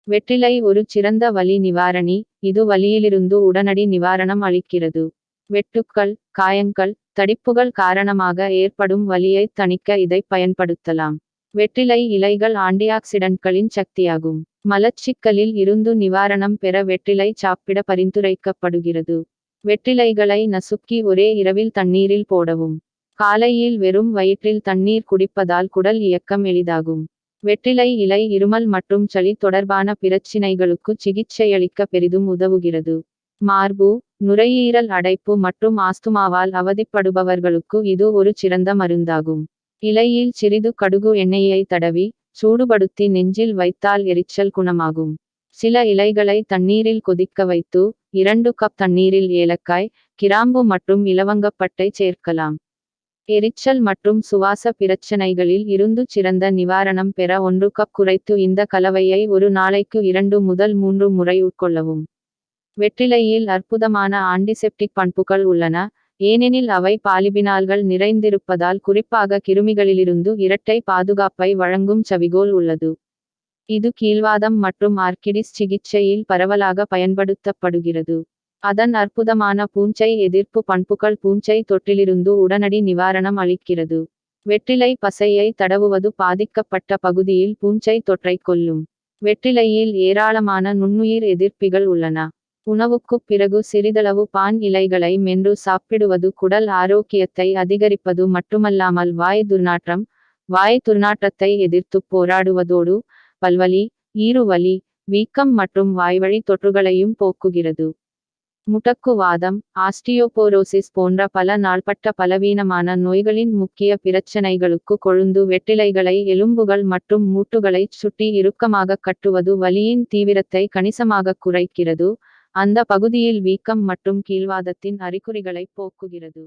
வெற்றிலை ஒரு சிறந்த வலி நிவாரணி. இது வலியிலிருந்து உடனடி நிவாரணம் அளிக்கிறது. வெட்டுக்கள், காயங்கள், தடிப்புகள் காரணமாக ஏற்படும் வலியைத் தணிக்க இதை பயன்படுத்தலாம். வெற்றிலை இலைகள் ஆன்டிஆக்சிடன்ட்களின் சக்தியாகும். மலச்சிக்கலில் இருந்து நிவாரணம் பெற வெற்றிலை சாப்பிட பரிந்துரைக்கப்படுகிறது. வெற்றிலைகளை நசுக்கி ஒரே இரவில் தண்ணீரில் போடவும். காலையில் வெறும் வயிற்றில் தண்ணீர் குடிப்பதால் குடல் இயக்கம் எளிதாகும். வெற்றிலை இலை இருமல் மற்றும் சளி தொடர்பான பிரச்சினைகளுக்கு சிகிச்சையளிக்க பெரிதும் உதவுகிறது. மார்பு, நுரையீரல் அடைப்பு மற்றும் ஆஸ்துமாவால் அவதிப்படுபவர்களுக்கு இது ஒரு சிறந்த மருந்தாகும். இலையில் சிறிது கடுகு எண்ணெயை தடவி, சூடுபடுத்தி நெஞ்சில் வைத்தால் எரிச்சல் குணமாகும். சில இலைகளை தண்ணீரில் கொதிக்க வைத்து, 2 கப் தண்ணீரில் ஏலக்காய், கிராம்பு மற்றும் இலவங்கப்பட்டை சேர்க்கலாம். எரிச்சல் மற்றும் சுவாச பிரச்சனைகளில் இருந்து சிறந்த நிவாரணம் பெற 1 கப் குறைத்து இந்த கலவையை ஒரு நாளைக்கு 2 முதல் 3 முறை உட்கொள்ளவும். வெற்றிலையில் அற்புதமான ஆன்டிசெப்டிக் பண்புகள் உள்ளன, ஏனெனில் அவை பாலிபினால்கள் நிறைந்திருப்பதால் குறிப்பாக கிருமிகளிலிருந்து இரட்டை பாதுகாப்பை வழங்கும் சவிகோல் உள்ளது. இது கீல்வாதம் மற்றும் ஆர்க்கிடிஸ் சிகிச்சையில் பரவலாக பயன்படுத்தப்படுகிறது. அதன் அற்புதமான பூஞ்சை எதிர்ப்பு பண்புகள் பூஞ்சை தொற்றிலிருந்து உடனடி நிவாரணம் அளிக்கிறது. வெற்றிலை பசையை தடவுவது பாதிக்கப்பட்ட பகுதியில் பூஞ்சை தொற்றைக் கொல்லும். வெற்றிலையில் ஏராளமான நுண்ணுயிர் எதிர்ப்பிகள் உள்ளன. உணவுக்குப் பிறகு சிறிதளவு பான் இலைகளை மென்று சாப்பிடுவது குடல் ஆரோக்கியத்தை அதிகரிப்பது மட்டுமல்லாமல் வாய் துர்நாற்றத்தை எதிர்த்துப் போராடுவதோடு, பல்வலி, ஈறுவலி, வீக்கம் மற்றும் வாய்வழி தொற்றுகளையும் போக்குகிறது. முடக்குவாதம், ஆஸ்டியோபோரோசிஸ் போன்ற பல நாள்பட்ட பலவீனமான நோய்களின் முக்கிய பிரச்சனைகளுக்கு கொழுந்து வெற்றிலைகளை எலும்புகள் மற்றும் மூட்டுகளைச் சுற்றி இறுக்கமாகக் கட்டுவது வலியின் தீவிரத்தை கணிசமாகக் குறைக்கிறது, அந்த பகுதியில் வீக்கம் மற்றும் கீல்வாதத்தின் அறிகுறிகளைப் போக்குகிறது.